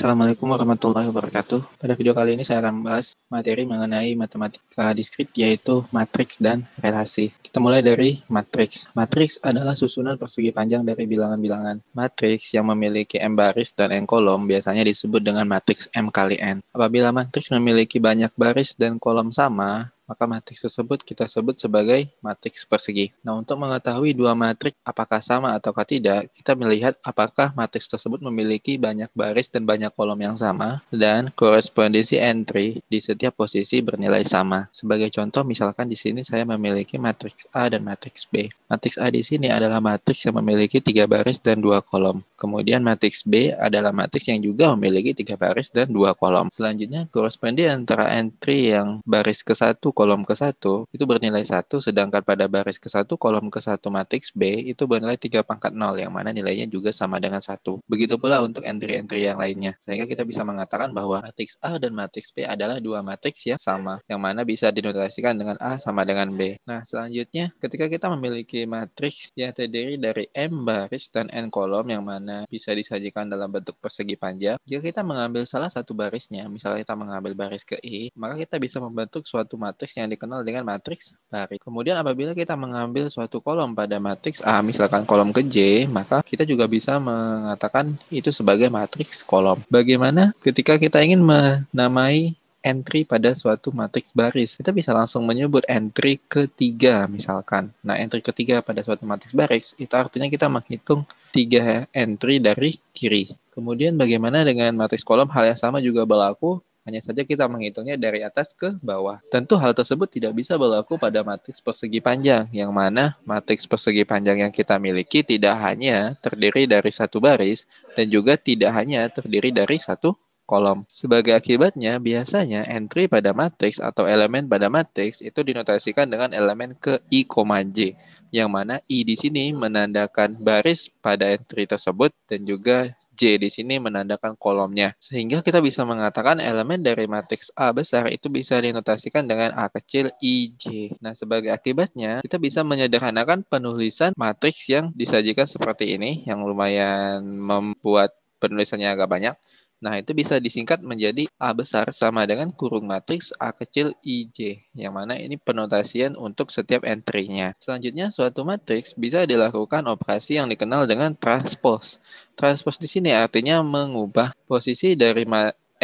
Assalamualaikum warahmatullahi wabarakatuh. Pada video kali ini saya akan membahas materi mengenai matematika diskrit, yaitu matriks dan relasi. Kita mulai dari matriks. Matriks adalah susunan persegi panjang dari bilangan-bilangan. Matriks yang memiliki M baris dan N kolom biasanya disebut dengan matriks M kali N. Apabila matriks memiliki banyak baris dan kolom sama, maka matriks tersebut kita sebut sebagai matriks persegi. Nah, untuk mengetahui dua matriks apakah sama ataukah tidak, kita melihat apakah matriks tersebut memiliki banyak baris dan banyak kolom yang sama, dan korespondensi entry di setiap posisi bernilai sama. Sebagai contoh, misalkan di sini saya memiliki matriks A dan matriks B. Matriks A di sini adalah matriks yang memiliki 3 baris dan 2 kolom. Kemudian matriks B adalah matriks yang juga memiliki 3 baris dan 2 kolom. Selanjutnya, koresponden antara entry yang baris ke-1 kolom ke-1 itu bernilai 1, sedangkan pada baris ke-1 kolom ke-1 matriks B itu bernilai 3 pangkat 0, yang mana nilainya juga sama dengan 1. Begitu pula untuk entry-entry yang lainnya. Sehingga kita bisa mengatakan bahwa matriks A dan matriks B adalah dua matriks yang sama, yang mana bisa dinotasikan dengan A sama dengan B. Nah, selanjutnya ketika kita memiliki matriks yang terdiri dari M baris dan N kolom, yang mana bisa disajikan dalam bentuk persegi panjang, jika kita mengambil salah satu barisnya, misalnya kita mengambil baris ke I, maka kita bisa membentuk suatu matriks yang dikenal dengan matriks baris. Kemudian apabila kita mengambil suatu kolom pada matriks A, misalkan kolom ke J, maka kita juga bisa mengatakan itu sebagai matriks kolom. Bagaimana ketika kita ingin menamai entry pada suatu matriks baris? Kita bisa langsung menyebut entry ketiga misalkan. Nah, entry ketiga pada suatu matriks baris itu artinya kita menghitung 3 entry dari kiri. Kemudian bagaimana dengan matriks kolom? Hal yang sama juga berlaku. Hanya saja kita menghitungnya dari atas ke bawah. Tentu hal tersebut tidak bisa berlaku pada matriks persegi panjang, yang mana matriks persegi panjang yang kita miliki tidak hanya terdiri dari satu baris, dan juga tidak hanya terdiri dari satu kolom. Sebagai akibatnya, biasanya entry pada matriks atau elemen pada matriks itu dinotasikan dengan elemen ke I, J, yang mana I di sini menandakan baris pada entry tersebut dan juga J di sini menandakan kolomnya. Sehingga kita bisa mengatakan elemen dari matriks A besar itu bisa dinotasikan dengan A kecil IJ. Nah, sebagai akibatnya, kita bisa menyederhanakan penulisan matriks yang disajikan seperti ini, yang lumayan membuat penulisannya agak banyak. Nah, itu bisa disingkat menjadi A besar sama dengan kurung matriks A kecil IJ, yang mana ini penotasian untuk setiap entry-nya. Selanjutnya, suatu matriks bisa dilakukan operasi yang dikenal dengan transpose. Transpose di sini artinya mengubah posisi dari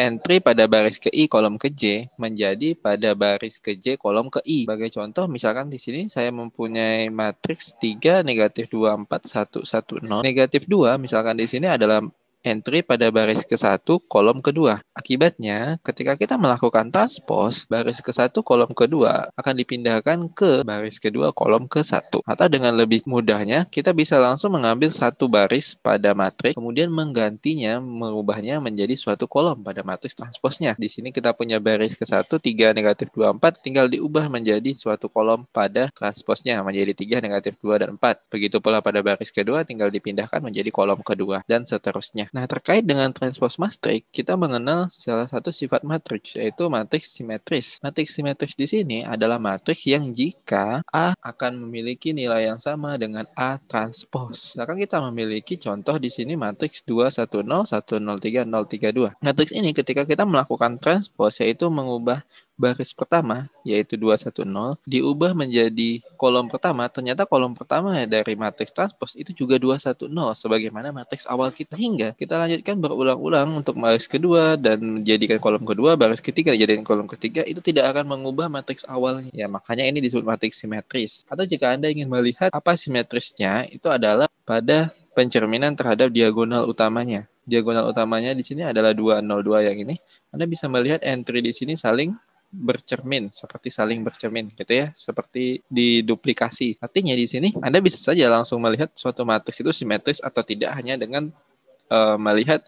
entry pada baris ke I kolom ke J menjadi pada baris ke J kolom ke I. Sebagai contoh, misalkan di sini saya mempunyai matriks 3, negatif 2, 4, 1, 1, 0. Negatif 2 misalkan di sini adalah entry pada baris ke-1 kolom kedua. Akibatnya, ketika kita melakukan transpose, baris ke-1 kolom kedua akan dipindahkan ke baris kedua kolom ke-1. Atau dengan lebih mudahnya, kita bisa langsung mengambil satu baris pada matriks, kemudian menggantinya, mengubahnya menjadi suatu kolom pada matriks transposnya. Di sini kita punya baris ke-1, 3, negatif 2, 4, tinggal diubah menjadi suatu kolom pada transposnya, menjadi 3, negatif 2, dan 4. Begitu pula pada baris kedua, tinggal dipindahkan menjadi kolom kedua, dan seterusnya. Nah, terkait dengan transpose matriks, kita mengenal salah satu sifat matriks, yaitu matriks simetris. Matriks simetris di sini adalah matriks yang jika A akan memiliki nilai yang sama dengan A transpose. Misalkan kita memiliki contoh di sini matriks 2, 1, 0, 1, 0, 3, 0, 3, 2. Matriks ini ketika kita melakukan transpose, yaitu mengubah baris pertama, yaitu 2, 1, 0, diubah menjadi kolom pertama, ternyata kolom pertama dari matriks transpose itu juga 2, 1, 0, sebagaimana matriks awal kita. Hingga kita lanjutkan berulang-ulang untuk baris kedua dan jadikan kolom kedua, baris ketiga jadikan kolom ketiga, itu tidak akan mengubah matriks awalnya. Ya, makanya ini disebut matriks simetris. Atau jika Anda ingin melihat apa simetrisnya, itu adalah pada pencerminan terhadap diagonal utamanya. Diagonal utamanya di sini adalah 202 yang ini. Anda bisa melihat entry di sini saling bercermin, seperti saling bercermin gitu ya, seperti diduplikasi. Artinya di sini Anda bisa saja langsung melihat suatu matriks itu simetris atau tidak hanya dengan melihat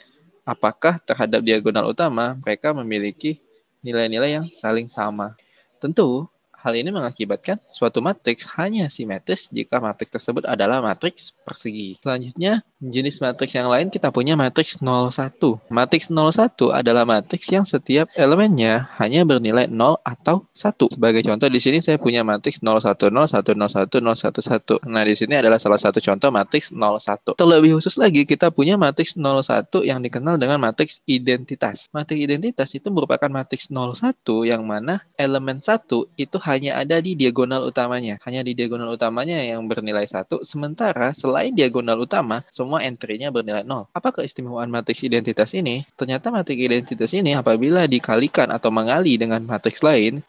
apakah terhadap diagonal utama mereka memiliki nilai-nilai yang saling sama. Tentu Hal ini mengakibatkan suatu matriks hanya simetris jika matriks tersebut adalah matriks persegi. Selanjutnya, jenis matriks yang lain kita punya matriks 01. Matriks 01 adalah matriks yang setiap elemennya hanya bernilai 0 atau 1. Sebagai contoh di sini saya punya matriks 01, 01, 01, 011. Nah, di sini adalah salah satu contoh matriks 01. Terlebih khusus lagi kita punya matriks 01 yang dikenal dengan matriks identitas. Matriks identitas itu merupakan matriks 01 yang mana elemen 1 itu hanya ada di diagonal utamanya. Hanya di diagonal utamanya yang bernilai 1, sementara selain diagonal utama, semua entry-nya bernilai 0. Apa keistimewaan matriks identitas ini? Ternyata matriks identitas ini apabila dikalikan atau mengali dengan matriks lain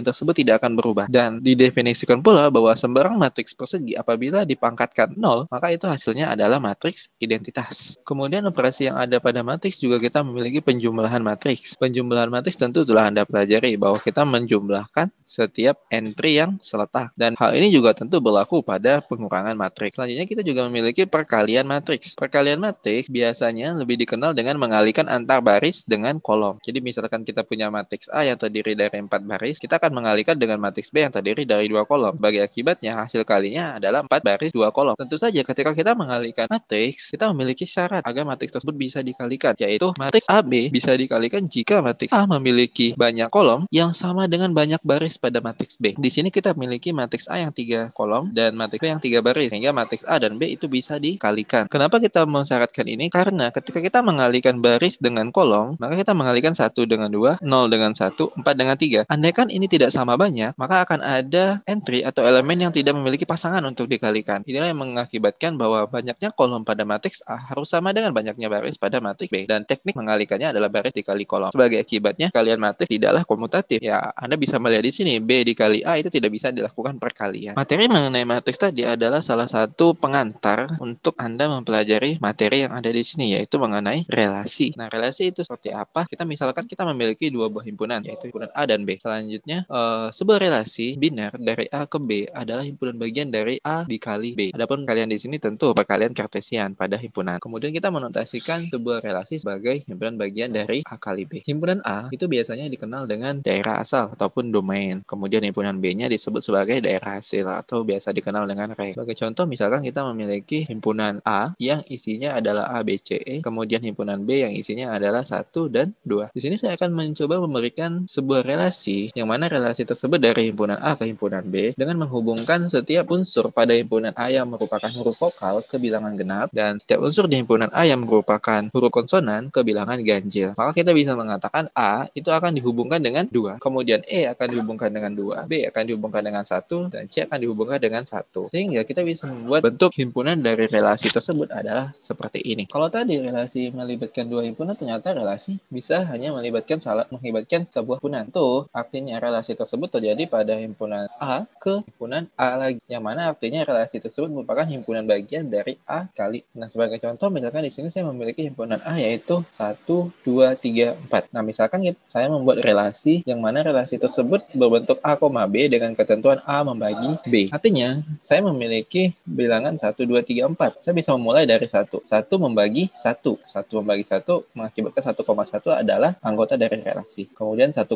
tersebut tidak akan berubah. Dan didefinisikan pula bahwa sembarang matriks persegi apabila dipangkatkan 0, maka itu hasilnya adalah matriks identitas. Kemudian operasi yang ada pada matriks juga kita memiliki penjumlahan matriks. Penjumlahan matriks tentu telah Anda pelajari bahwa kita menjumlahkan setiap entry yang seletak. Dan hal ini juga tentu berlaku pada pengurangan matriks. Selanjutnya kita juga memiliki perkalian matriks. Perkalian matriks biasanya lebih dikenal dengan mengalihkan antar baris dengan kolom. Jadi misalkan kita punya matriks A yang terdiri dari 4 baris, kita akan mengalihkan dengan matriks B yang terdiri dari 2 kolom. Bagi akibatnya hasil kalinya adalah 4 baris 2 kolom. Tentu saja ketika kita mengalihkan matriks, kita memiliki syarat agar matriks tersebut bisa dikalikan, yaitu matriks AB bisa dikalikan jika matriks A memiliki banyak kolom yang sama dengan banyak baris pada matriks B. Di sini kita memiliki matriks A yang 3 kolom dan matriks B yang 3 baris, sehingga matriks A dan B itu bisa dikalikan. Kenapa kita mensyaratkan ini? Karena ketika kita mengalihkan baris dengan kolom, maka kita mengalihkan 1 dengan 2, 0 dengan 1, 4 dengan 3. Andaikan ini tidak sama banyak, maka akan ada entry atau elemen yang tidak memiliki pasangan untuk dikalikan. Inilah yang mengakibatkan bahwa banyaknya kolom pada matriks A harus sama dengan banyaknya baris pada matriks B. Dan teknik mengalihkannya adalah baris dikali kolom. Sebagai akibatnya, kalian matriks tidaklah komutatif. Ya, Anda bisa melihat di sini, B dikali A itu tidak bisa dilakukan perkalian. Materi mengenai matriks tadi adalah salah satu pengantar untuk Anda mempelajari materi yang ada di sini, yaitu mengenai relasi. Nah, relasi itu seperti apa? Misalkan kita memiliki dua buah himpunan, yaitu himpunan A dan B. Selanjutnya, sebuah relasi biner dari A ke B adalah himpunan bagian dari A dikali B. Adapun kalian di sini tentu perkalian kartesian pada himpunan. Kemudian kita menotasikan sebuah relasi sebagai himpunan bagian dari A kali B. Himpunan A itu biasanya dikenal dengan daerah asal ataupun domain. Kemudian himpunan B-nya disebut sebagai daerah hasil atau biasa dikenal dengan ring. Sebagai contoh, misalkan kita memiliki himpunan A yang isinya adalah A, B, C, E. Kemudian himpunan B yang isinya adalah 1 dan 2. Di sini saya akan mencoba memberikan sebuah relasi yang mana relasi tersebut dari himpunan A ke himpunan B dengan menghubungkan setiap unsur pada himpunan A yang merupakan huruf vokal ke bilangan genap dan setiap unsur di himpunan A yang merupakan huruf konsonan ke bilangan ganjil. Maka kita bisa mengatakan A itu akan dihubungkan dengan 2. Kemudian E akan dihubungkan dengan 2, B akan dihubungkan dengan 1, dan C akan dihubungkan dengan 1. Sehingga kita bisa membuat bentuk himpunan dari relasi tersebut adalah seperti ini. Kalau tadi relasi melibatkan dua himpunan, ternyata relasi bisa hanya melibatkan sebuah himpunan. Tuh, artinya relasi tersebut terjadi pada himpunan A ke himpunan A lagi. Yang mana artinya relasi tersebut merupakan himpunan bagian dari A kali. Nah, sebagai contoh, misalkan di sini saya memiliki himpunan A yaitu 1, 2, 3, 4. Nah, misalkan saya membuat relasi yang mana relasi tersebut berbentuk A, B dengan ketentuan A membagi B. Artinya, saya memiliki bilangan 1, 2, 3, 4. Saya bisa memulai dari 1. 1 membagi 1. 1 membagi 1 mengakibatkan 1,1 adalah anggota dari relasi. Kemudian 1,2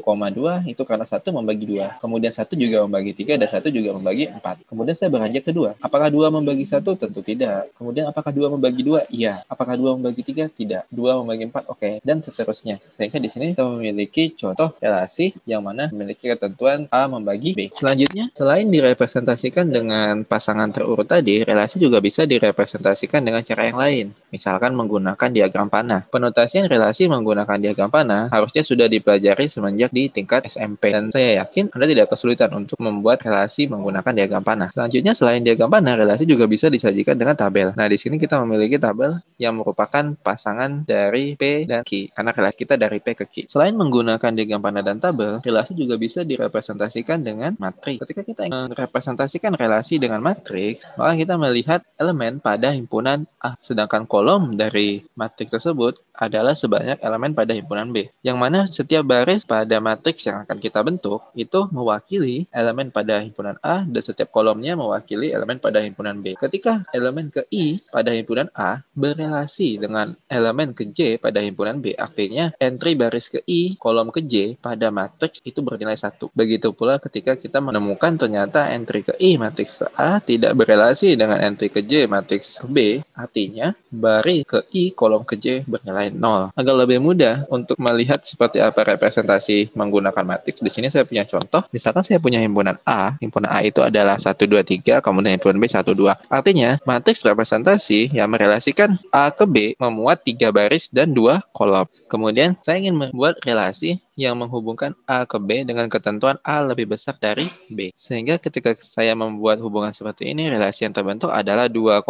itu karena 1 membagi 2. Kemudian 1 juga membagi 3 dan 1 juga membagi 4. Kemudian saya beranjak ke 2. Apakah 2 membagi 1? Tentu tidak. Kemudian apakah 2 membagi 2? Iya. Apakah 2 membagi 3? Tidak. 2 membagi 4? Oke. Dan seterusnya. Sehingga di sini kita memiliki contoh relasi yang mana memiliki ketentuan A membagi B. Selanjutnya, selain direpresentasikan dengan pasangan terurut tadi, relasi juga bisa direpresentasikan dengan cara yang lain. Misalkan menggunakan diagram panah. Penotasian relasi menggunakan diagram panah harusnya sudah dipelajari semenjak di tingkat SMP. Dan saya yakin Anda tidak kesulitan untuk membuat relasi menggunakan diagram panah. Selanjutnya, selain diagram panah, relasi juga bisa disajikan dengan tabel. Nah, di sini kita memiliki tabel yang merupakan pasangan dari P dan Q. Karena relasi kita dari P ke Q. Selain menggunakan diagram panah dan tabel, relasi juga bisa direpresentasikan dengan matriks. Ketika kita merepresentasikan relasi dengan matriks, maka kita melihat elemen pada himpunan A, sedangkan kolom kolom dari matriks tersebut adalah sebanyak elemen pada himpunan B. Yang mana setiap baris pada matriks yang akan kita bentuk itu mewakili elemen pada himpunan A dan setiap kolomnya mewakili elemen pada himpunan B. Ketika elemen ke I pada himpunan A berelasi dengan elemen ke J pada himpunan B, artinya entry baris ke I, kolom ke J pada matriks itu bernilai 1. Begitu pula ketika kita menemukan ternyata entry ke I matriks ke A tidak berelasi dengan entry ke J matriks ke B, artinya baris ke I kolom ke J bernilai 0. Agar lebih mudah untuk melihat seperti apa representasi menggunakan matriks, di sini saya punya contoh. Misalkan saya punya himpunan A itu adalah 1, 2, 3, kemudian himpunan B 1, 2. Artinya matriks representasi yang merelasikan A ke B memuat 3 baris dan 2 kolom. Kemudian saya ingin membuat relasi yang menghubungkan A ke B dengan ketentuan A lebih besar dari B. Sehingga ketika saya membuat hubungan seperti ini, relasi yang terbentuk adalah 2,1,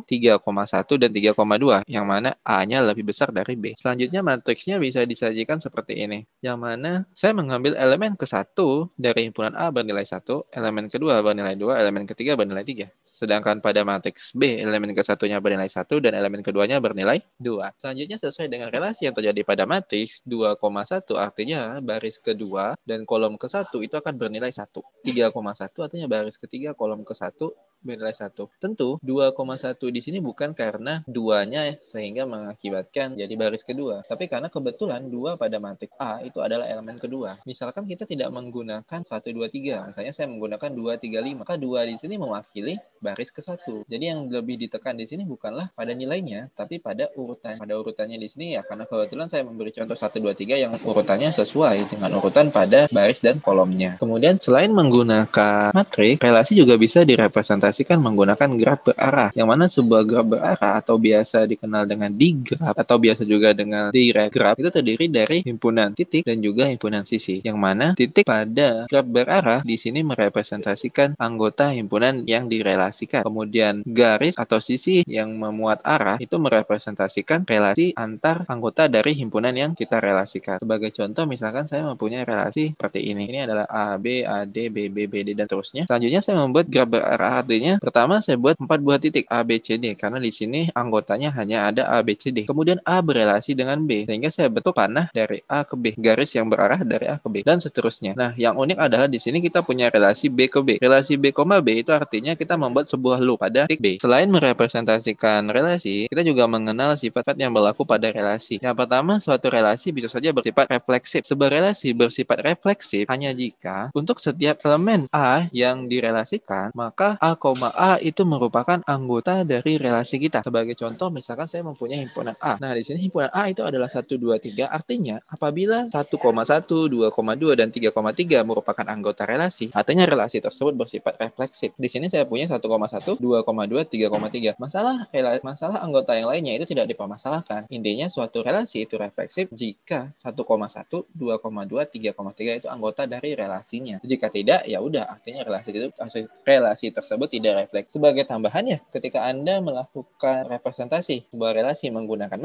3,1, dan 3,2, yang mana A-nya lebih besar dari B. Selanjutnya matriksnya bisa disajikan seperti ini, yang mana saya mengambil elemen ke-1 dari himpunan A bernilai 1, elemen kedua bernilai 2, elemen ketiga bernilai 3. Sedangkan pada matriks B, elemen ke-1-nya bernilai 1 dan elemen keduanya bernilai 2. Selanjutnya sesuai dengan relasi yang terjadi pada matriks 2,1, artinya baris kedua dan kolom ke-1 itu akan bernilai 1. 3,1 artinya baris ketiga kolom ke-1 bernilai 1. Tentu 2,1 di sini bukan karena duanya sehingga mengakibatkan jadi baris kedua, tapi karena kebetulan 2 pada matriks A itu adalah elemen kedua. Misalkan kita tidak menggunakan 1, 2, 3, misalnya saya menggunakan 2, 3, 5, maka 2 di sini mewakili baris ke-1. Jadi yang lebih ditekan di sini bukanlah pada nilainya, tapi pada urutan. Pada urutannya di sini ya, karena kebetulan saya memberi contoh 1, 2, 3 yang urutannya sesuai dengan urutan pada baris dan kolomnya. Kemudian selain menggunakan matriks, relasi juga bisa direpresentasikan menggunakan graf berarah, yang mana sebuah graf berarah atau biasa dikenal dengan digraf atau biasa juga dengan direct graph itu terdiri dari himpunan titik dan juga himpunan sisi, yang mana titik pada graf berarah di sini merepresentasikan anggota himpunan yang direlasikan. Kemudian garis atau sisi yang memuat arah itu merepresentasikan relasi antar anggota dari himpunan yang kita relasikan. Sebagai contoh, misalkan saya mempunyai relasi seperti ini. Ini adalah AB, AD, BB, BD, dan seterusnya. Selanjutnya saya membuat graf berarah, artinya pertama saya buat 4 buah titik A, B, C, D, karena di sini anggotanya hanya ada A, B, C, D. Kemudian A berelasi dengan B, sehingga saya bentuk panah dari A ke B, garis yang berarah dari A ke B, dan seterusnya. Nah, yang unik adalah di sini kita punya relasi B ke B. Relasi B, B itu artinya kita membuat sebuah loop pada titik B. Selain merepresentasikan relasi, kita juga mengenal sifat yang berlaku pada relasi. Yang pertama, suatu relasi bisa saja bersifat refleksif. Sebuah relasi bersifat refleksif hanya jika untuk setiap elemen A yang direlasikan, maka A, itu merupakan anggota dari relasi kita. Sebagai contoh, misalkan saya mempunyai himpunan A. Nah, di sini himpunan A itu adalah 1, 2, 3. Artinya, apabila 1,1, 2,2, dan 3,3 merupakan anggota relasi, artinya relasi tersebut bersifat refleksif. Di sini saya punya 1,1, 2,2, 3,3. Masalah anggota yang lainnya itu tidak dipermasalahkan. Intinya suatu relasi itu refleksif jika 1,1, 2,2, 3,3 itu anggota dari relasinya. Jika tidak, ya udah, artinya relasi tersebut tidak refleks. Sebagai tambahannya, ketika Anda melakukan representasi sebuah relasi menggunakan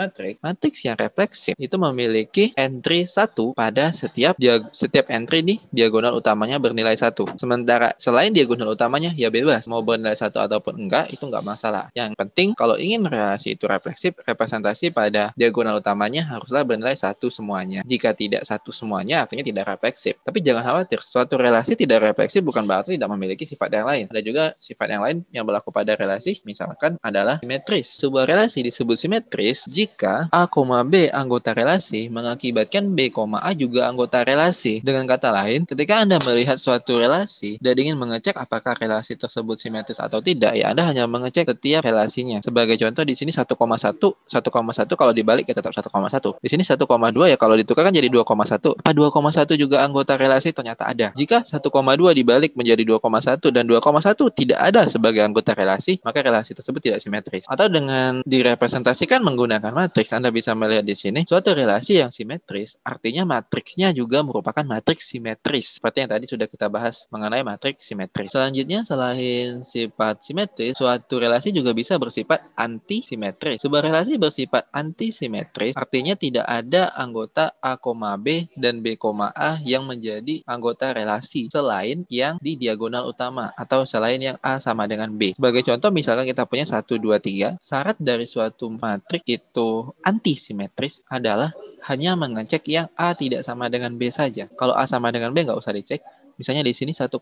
matriks yang refleksif itu memiliki entry 1 pada setiap entry di diagonal utamanya bernilai 1. Sementara selain diagonal utamanya, ya bebas. Mau bernilai 1 ataupun enggak, itu enggak masalah. Yang penting, kalau ingin relasi itu refleksif, representasi pada diagonal utamanya haruslah bernilai 1 semuanya. Jika tidak 1 semuanya, artinya tidak refleksif. Tapi jangan khawatir, suatu relasi tidak refleksif bukan berarti tidak memiliki sifat yang lain. Ada juga sifat yang lain yang berlaku pada relasi, misalkan adalah simetris. Sebuah relasi disebut simetris jika A, B anggota relasi mengakibatkan B, A juga anggota relasi. Dengan kata lain, ketika Anda melihat suatu relasi dan ingin mengecek apakah relasi tersebut simetris atau tidak, ya Anda hanya mengecek setiap relasinya. Sebagai contoh, di sini 1,1 kalau dibalik ya tetap 1,1. Di sini 1,2 ya kalau ditukarkan jadi 2,1. Apa 2,1 juga anggota relasi? Ternyata ada. Jika 1,2 dibalik menjadi 2,1 dan 2,1 tidak ada sebagai anggota relasi, maka relasi tersebut tidak simetris. Atau dengan direpresentasikan menggunakan matriks, Anda bisa melihat di sini suatu relasi yang simetris, artinya matriksnya juga merupakan matriks simetris. Seperti yang tadi sudah kita bahas mengenai matriks simetris. Selanjutnya, selain sifat simetris, suatu relasi juga bisa bersifat antisimetris. Sebuah relasi bersifat antisimetris artinya tidak ada anggota A, B dan B, A yang menjadi anggota relasi selain yang di diagonal utama atau selain yang A A sama dengan B. Sebagai contoh, misalkan kita punya 1, 2, 3, syarat dari suatu matriks itu antisimetris adalah hanya mengecek yang A tidak sama dengan B saja. Kalau A sama dengan B nggak usah dicek. Misalnya di sini 1,2.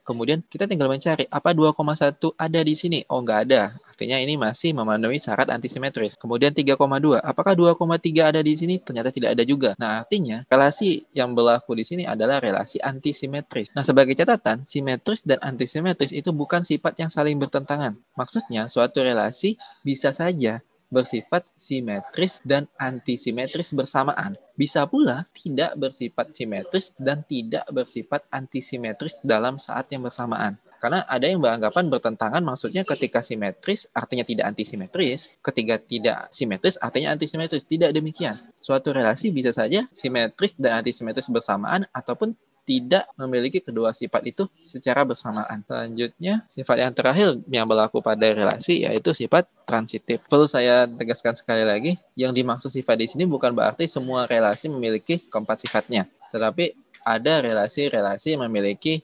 Kemudian kita tinggal mencari apa 2,1 ada di sini. Oh, nggak ada. Artinya ini masih memenuhi syarat antisimetris. Kemudian 3,2. Apakah 2,3 ada di sini? Ternyata tidak ada juga. Nah, artinya relasi yang berlaku di sini adalah relasi antisimetris. Nah, sebagai catatan, simetris dan antisimetris itu bukan sifat yang saling bertentangan. Maksudnya, suatu relasi bisa saja bersifat simetris dan antisimetris bersamaan. Bisa pula tidak bersifat simetris dan tidak bersifat antisimetris dalam saat yang bersamaan. Karena ada yang beranggapan bertentangan, maksudnya ketika simetris artinya tidak antisimetris, ketika tidak simetris artinya antisimetris. Tidak demikian. Suatu relasi bisa saja simetris dan antisimetris bersamaan ataupun tidak memiliki kedua sifat itu secara bersamaan. Selanjutnya, sifat yang terakhir yang berlaku pada relasi yaitu sifat transitif. Perlu saya tegaskan sekali lagi, yang dimaksud sifat di sini bukan berarti semua relasi memiliki keempat sifatnya, tetapi ada relasi-relasi yang memiliki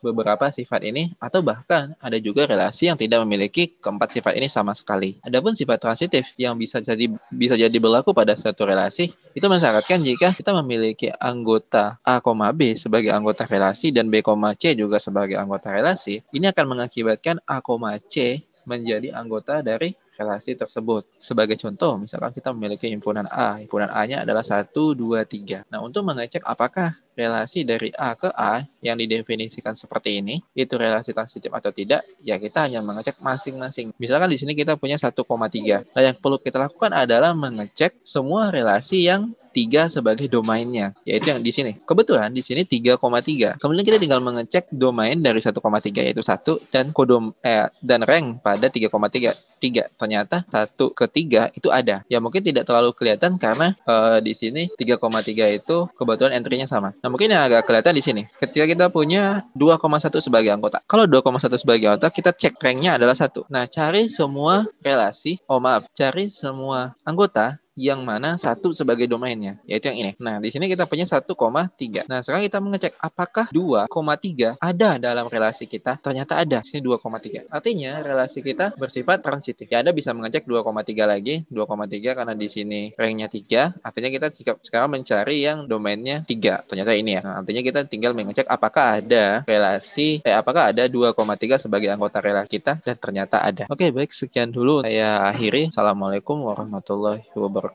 beberapa sifat ini, atau bahkan ada juga relasi yang tidak memiliki keempat sifat ini sama sekali. Adapun sifat transitif yang bisa jadi berlaku pada suatu relasi itu mensyaratkan jika kita memiliki anggota A, B sebagai anggota relasi dan B, C juga sebagai anggota relasi, ini akan mengakibatkan A, C menjadi anggota dari relasi tersebut. Sebagai contoh, misalkan kita memiliki himpunan A. Himpunan A-nya adalah 1, 2, 3. Nah, untuk mengecek apakah relasi dari A ke A yang didefinisikan seperti ini, itu relasi transitif atau tidak, ya kita hanya mengecek masing-masing. Misalkan di sini kita punya 1,3. Nah, yang perlu kita lakukan adalah mengecek semua relasi yang 3 sebagai domainnya, yaitu yang di sini. Kebetulan di sini 3,3. Kemudian kita tinggal mengecek domain dari 1,3 yaitu 1 dan dan rank pada 3,3. Ternyata 1 ke 3 itu ada. Ya mungkin tidak terlalu kelihatan karena di sini 3,3 itu kebetulan entry-nya sama. Nah, mungkin yang agak kelihatan di sini. Ketika kita punya 2,1 sebagai anggota. Kalau 2,1 sebagai anggota, kita cek rank-nya adalah 1. Nah, cari semua cari semua anggota yang mana 1 sebagai domainnya, yaitu yang ini. Nah, di sini kita punya 1,3. Nah, sekarang kita mengecek apakah 2,3 ada dalam relasi kita. Ternyata ada. Di sini 2,3. Artinya relasi kita bersifat transitif. Ya, Anda bisa mengecek 2,3 lagi. 2,3 karena di sini ranknya 3. Artinya kita sekarang mencari yang domainnya 3. Ternyata ini ya. Nah, artinya kita tinggal mengecek apakah ada apakah ada 2,3 sebagai anggota relasi kita, dan ternyata ada. Oke, baik, sekian dulu saya akhiri. Assalamualaikum warahmatullahi wabarakatuh.